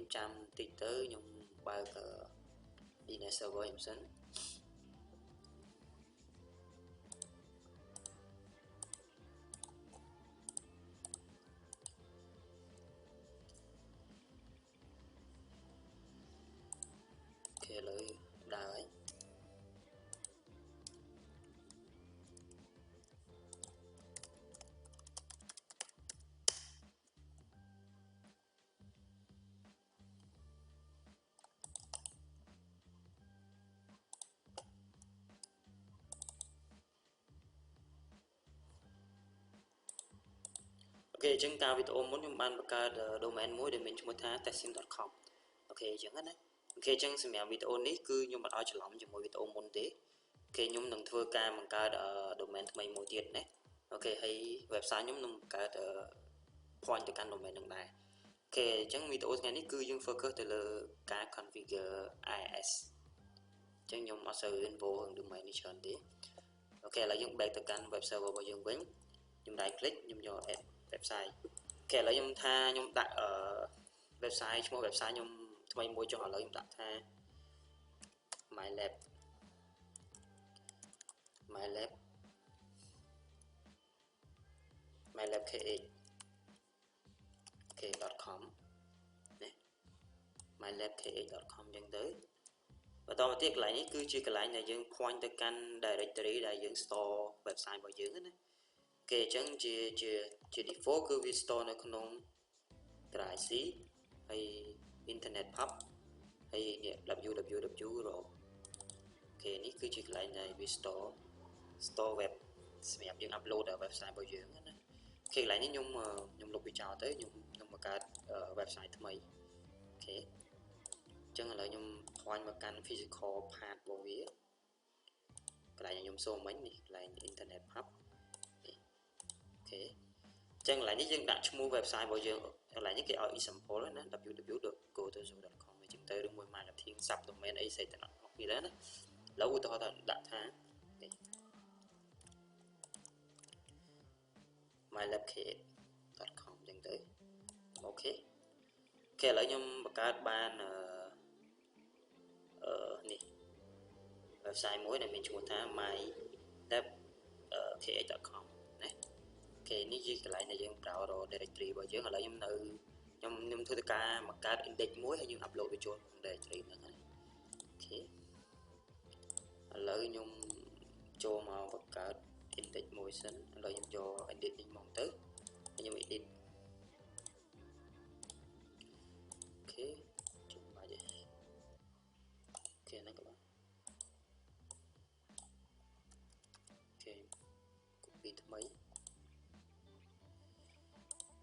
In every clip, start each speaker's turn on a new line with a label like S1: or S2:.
S1: យើងចាំតិចទៅខ្ញុំបើក DNS server ខ្ញុំសិនឥឡូវដើរហើយអូខេអញ្ចឹងការវីដេអូមុនខ្ញុំបានបង្កើត domain មួយដែលមានឈ្មោះថា testing.com អូខេអញ្ចឹងណាអូខេអញ្ចឹងសម្រាប់វីដេអូនេះគឺខ្ញុំមិនឲ្យច្រឡំជាមួយវីដេអូមុនទេអូខេខ្ញុំនឹងធ្វើការបង្កើត domain ថ្មីមួយទៀតណាអូខេហើយ website ខ្ញុំនឹងបង្កើត point ទៅកាន់ domain នឹងដែរអូខេអញ្ចឹងវីដេអូថ្ងៃនេះគឺយើង focus ទៅលើការ configure IIS អញ្ចឹងខ្ញុំអត់សូវ info រឿង domain នេះច្រើនទេអូខេឥឡូវយើង back ទៅកាន់ web server របស់យើងវិញខ្ញុំ right click ខ្ញុំយក add website អូខេឥឡូវខ្ញុំថាខ្ញុំដាក់ website ឈ្មោះ website ខ្ញុំថ្មីមួយចុះឥឡូវខ្ញុំដាក់ថា mylab kh.com ណា mylabkh.com អញ្ចឹងទៅបន្តមកទៀតកន្លែងនេះគឺជាកន្លែងដែលយើង point ទៅកាន់ directory ដែលយើង store website របស់យើងណាអូខេអញ្ចឹងជា default គឺវា store នៅក្នុង drive C ហើយ internet pub ហើយ www អូខេនេះគឺជាកន្លែងដែលវា store web សម្រាប់យើង upload ដល់ website របស់យើងណាអូខេកន្លែងនេះខ្ញុំលុបវាចោលទៅខ្ញុំបង្កើត website ថ្មីអូខេអញ្ចឹងឥឡូវខ្ញុំ point មកកាន់ physical part របស់វាកន្លែងខ្ញុំសូមមិញនេះកន្លែង internet pub នេះអូខេអញ្ចឹងកន្លែងនេះយើងដាក់ឈ្មោះ website របស់យើងកន្លែងនេះគេឲ្យ example ណា www.gotozo.com អញ្ចឹងទៅឬមួយ marketing subdomain អីផ្សេងទាំងអស់គ្នាដែរណាឥឡូវឧទាហរណ៍ថាដាក់ថា mylabkh.com អញ្ចឹងទៅអូខេអូខេឥឡូវខ្ញុំបង្កើតបាននេះ website មួយដែលមានឈ្មោះថា mylabkh.com ណាអូខេនេះជាកន្លែងដែលយើង browse directory របស់យើងឥឡូវខ្ញុំធ្វើការបង្កើត index មួយហើយយើង upload វាចូលក្នុង directory ហ្នឹងហើយអូខេឥឡូវខ្ញុំចូលមកបង្កើត index មួយសិនឥឡូវខ្ញុំយក index នេះមកទៅខ្ញុំ edit អូខេចុះបាច់អូខេហ្នឹងក៏បានអូខេ copy ថ្មី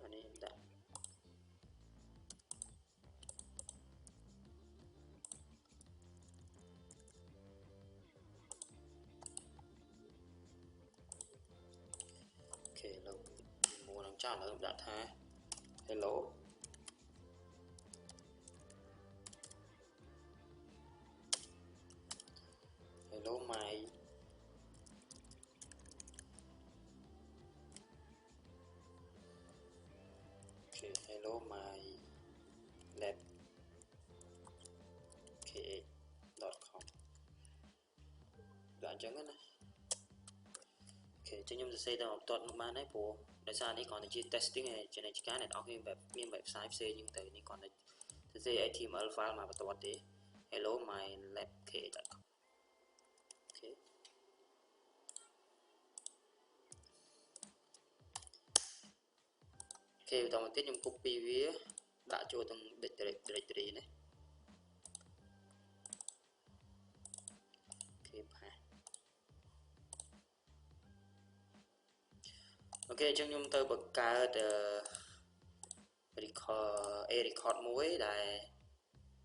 S1: អានេះខ្ញុំដាក់អូខេឥឡូវមួយនឹងចាស់ឥឡូវខ្ញុំដាក់ថា hello my okay hello my lab kh.com ដាក់អញ្ចឹងណាអូខេអញ្ចឹងខ្ញុំសរសេរតាមបន្ទាត់មកបានហើយព្រោះដោយសារនេះគ្រាន់តែជា testing ហើយជានិច្ចការអ្នកនរគ្នាមាន website ផ្សេងហ្នឹងទៅនេះគ្រាន់តែសរសេរ HTML file មកបន្ទាត់ទេ hello my lab kh.com អូខេអូខេបន្តមកទៀតខ្ញុំ copy វាដាក់ចូលក្នុង directory ណាអូខេផាសអូខេអញ្ចឹងខ្ញុំទៅបង្កើត record មួយដែល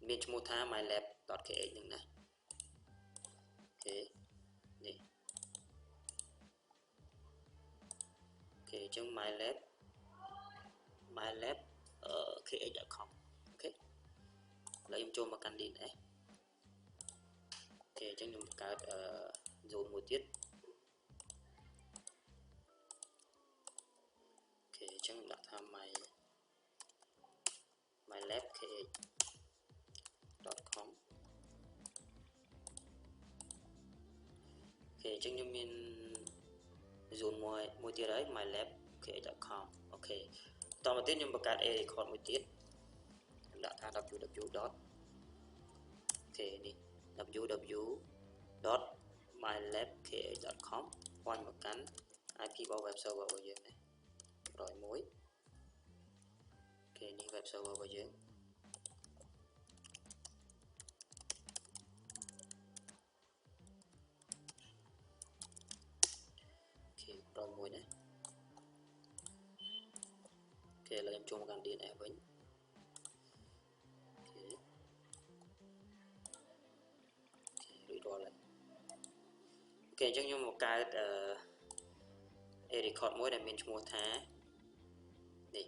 S1: មានឈ្មោះថា mylab.kh ហ្នឹងណាអូខេនេះអូខេអញ្ចឹង mylab kh.com អូខេឥឡូវខ្ញុំចូលមកកាន់ DNS អូខេអញ្ចឹងខ្ញុំបង្កើត zone មួយទៀតអូខេអញ្ចឹងខ្ញុំដាក់ថា mylab kh .com โอเคចឹងខ្ញុំមាន zone មួយទៀតហើយ mylab.com អូខេតមកទៀតខ្ញុំបង្កើត a record មួយទៀតខ្ញុំដាក់ថា www. អូខេនេះ www.mylabka.com ព័ន្ធមកកាន់ IP របស់ web server របស់យើងនេះ101អូខេនេះ web server របស់យើងអូខេ101ណាអូខេឥឡូវខ្ញុំចូលមកកាន់ DNS វិញអូខេរួចរាល់ហើយអូខេអញ្ចឹងខ្ញុំបង្កើត a record មួយដែលមានឈ្មោះថានេះ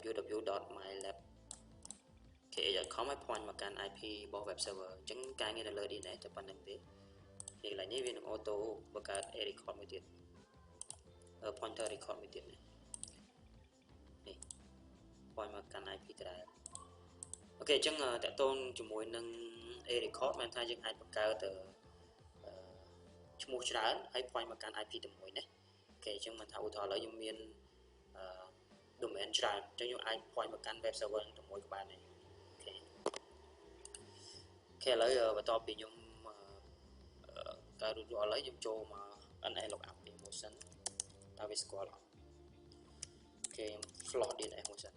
S1: www.mylab.ka.com ឲ្យ point មកកាន់ IP របស់ web server អញ្ចឹងការងារនៅលើ DNS តែប៉ុណ្្នឹងទេហើយកន្លែងនេះវានឹង auto បង្កើត a record មួយទៀត pointer record មួយទៀតនេះ point មកកាន់ IP ដដែលអូខេអញ្ចឹងតកតងជាមួយនឹង a record មានថាយើងអាចបង្កើតឈ្មោះច្រើនហើយ point មកកាន់ IP តែមួយណាអូខេអញ្ចឹងមិនថាឧទាហរណ៍ឥឡូវខ្ញុំមានdomain ច្រើនអញ្ចឹងខ្ញុំអាច point មកកាន់ web server តែមួយក៏បានដែរអូខេឥឡូវបន្ទាប់ពីខ្ញុំកើតរួចរាល់ហើយខ្ញុំចូលមក NA lookup នេះមួយសិនតើវាស្គាល់អត់អូខេ float DNS មួយសិន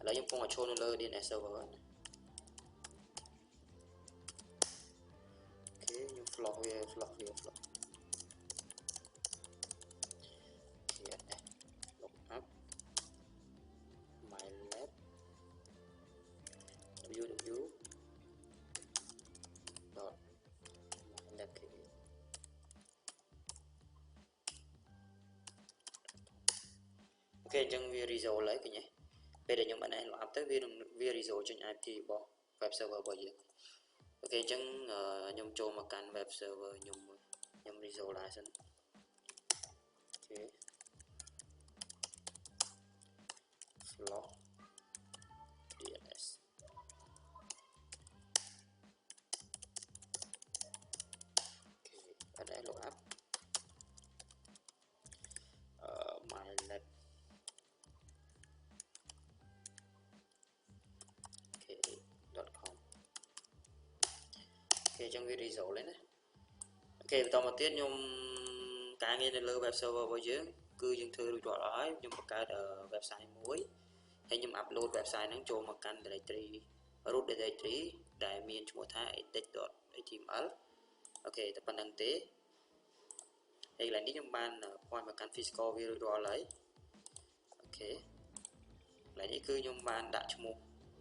S1: ឥឡូវខ្ញុំកំពុងចូលនៅលើ DNS server ណាអូខេខ្ញុំ float វា DNS lookup mylab www.mylab.ka អូខេអញ្ចឹងវា resolve ហើយឃើញទេពេលដែលខ្ញុំបាន lookup ទៅវា resolve ចេញ IP របស់ web server របស់យើងអូខេអញ្ចឹងខ្ញុំចូលមកកាន់ web server ខ្ញុំ resolve ឡើងសិនអូខេ float DNS អូខេ NA lookup mylab .com អូខេអញ្ចឹងវា resolve ហើយណាអូខេបន្តមកទៀតខ្ញុំការងារនៅលើ web server របស់យើងគឺយើងធ្វើរួចរាល់ហើយខ្ញុំបង្កើត website មួយហើយខ្ញុំ upload website ហ្នឹងចូលមកកាន់ directory root directory ដែលមានឈ្មោះថា index.html អូខេតែប៉ុណ្្នឹងទេហើយកន្លែងនេះខ្ញុំបាន point មកកាន់ physical វារួចរាល់ហើយអូខេកន្លែងនេះគឺខ្ញុំបានដាក់ឈ្មោះ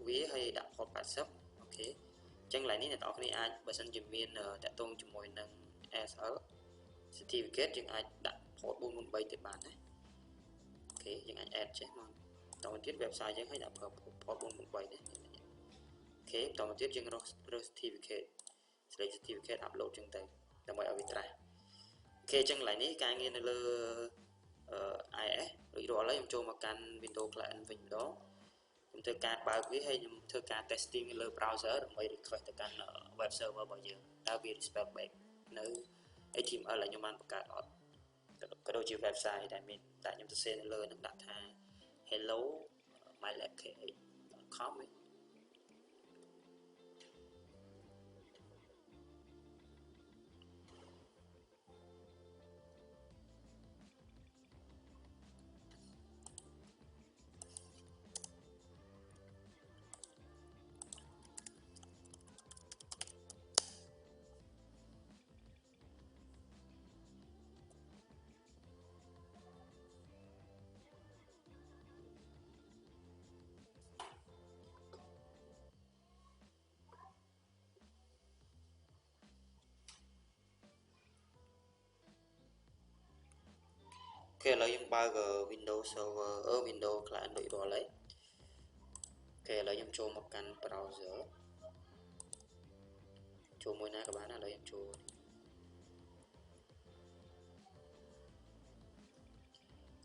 S1: វាហើយដាក់ port 80អូខេអញ្ចឹងកន្លែងនេះអ្នកនរគ្នាអាចបើសិនជាមានតាក់ទងជាមួយនឹង SL certificate យើងអាចដាក់ port 443ទៅបានណាអូខេយើងអាច add ចេះមកតទៅទៀត website យើងឲ្យដាក់ port 443នេះអូខេតទៅទៀតយើងរក certificate select certificate upload ចឹងទៅដើម្បីឲ្យវាត្រាស់អូខេអញ្ចឹងកន្លែងនេះការងារនៅលើIIS រួចរាល់ហើយខ្ញុំចូលមកកាន់ Windows client វិញម្ដងខ្ញុំធ្វើការបើកវាហើយខ្ញុំធ្វើការ testing លើ browser ដើម្បី request ទៅកាន់ web server របស់យើងតើវា respect back នៅ HTML ដែលខ្ញុំបានបង្កើតអត់ក៏ដូចជា website ដែលមានតែខ្ញុំសរសេរនៅលើនឹងដាក់ថា hello mylabka.com អូខេឥឡូវយើងបើក Windows server Windows client ដូចរាល់ហើយអូខេឥឡូវខ្ញុំចូលមកកាន់ browser ចូលមួយណាក៏បានឥឡូវខ្ញុំចូល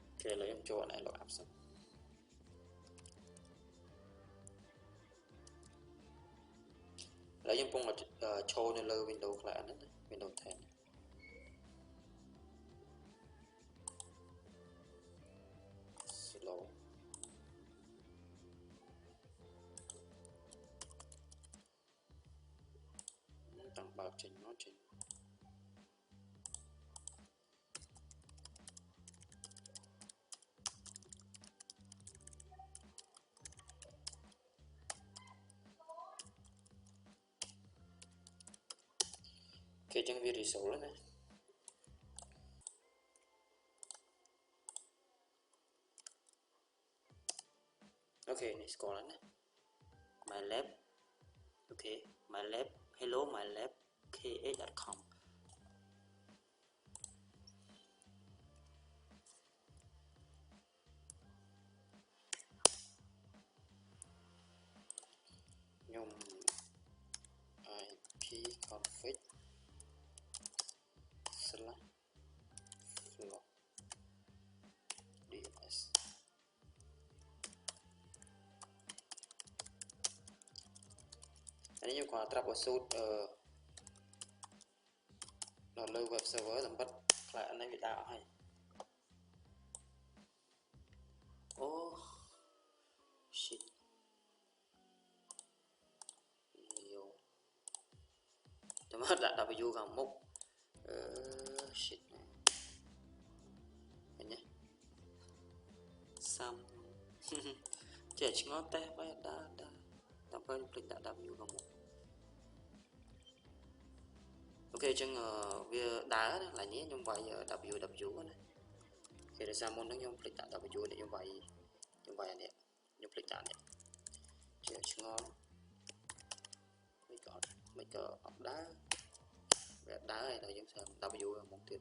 S1: អូខេឥឡូវខ្ញុំចូល NA lookup សិន Lấy những phong show lên lơ Windows lại nữa Windows 10 slow tăng bao trình nó trình ok chẳng việc số nữa này ok này score này my lab ok my lab hello my lab kh.com nhung IP config slash flow DNS anh nhung còn trap suit nó lưu web server làm bắt lại anh ấy bị tạo hay oh shit nhiều cho mất đã W vào mục shit này nhé xong trẻ ngón tay bay đã tập bên click đã W vào mục ok chừng việc đá là nhé như vậy W này khi ra môn nó nhung click đã W để như vậy này nhung click đã này trẻ ngon mấy cái học đá này là những sản W vào mục tiền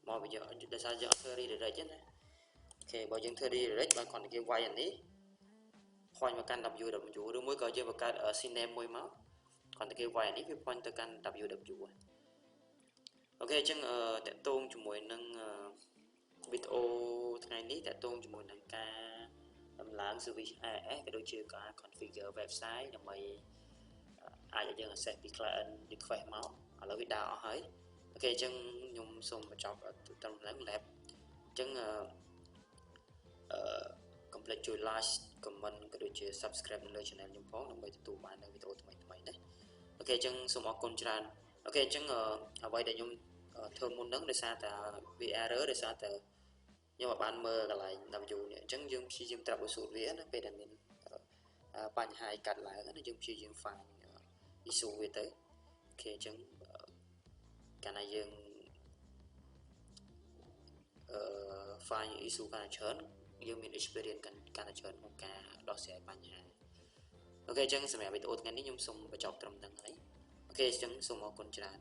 S1: mà bây giờ để sao giờ theory để đấy chứ này ok bao nhiêu theory để đấy bạn còn cái quay anh ấy point vào căn W đôi mỗi coi chơi vào căn ở cinem môi máu còn cái quay anh ấy cái point tới căn W ok chừng tại tôn cho mỗi nâng video ngày ní tại tôn cho mỗi nâng ca làm lãng service IIS cái đôi chưa cả configure website là mày ai giờ sẽ bị client được khỏe máu ở lối đào hỏi ok chừng nhung xung và chọc ở trong lãng lab chừng complete your like comment cái đôi chưa subscribe lên channel nhung phó nó mới tụ bạn video tụi mày đấy ok chừng xung ở con tràn ok chừng ở vậy để nhung thường muốn nâng để xa ta vì error để xa ta nhưng mà bạn mơ cái lại làm dù này chẳng dương khi dương tập sụt vía nó về đàn mình bàn hai cắt lại nó dương khi dương phản issue về tới ok chẳng cái này dương file issue cái chớn dương mình experience cái này chớn một cả đó sẽ bàn hai ok chẳng sẽ mẹ bị tụt ngay ní nhung sung và chọc trầm đằng ấy ok chẳng sung một con tràn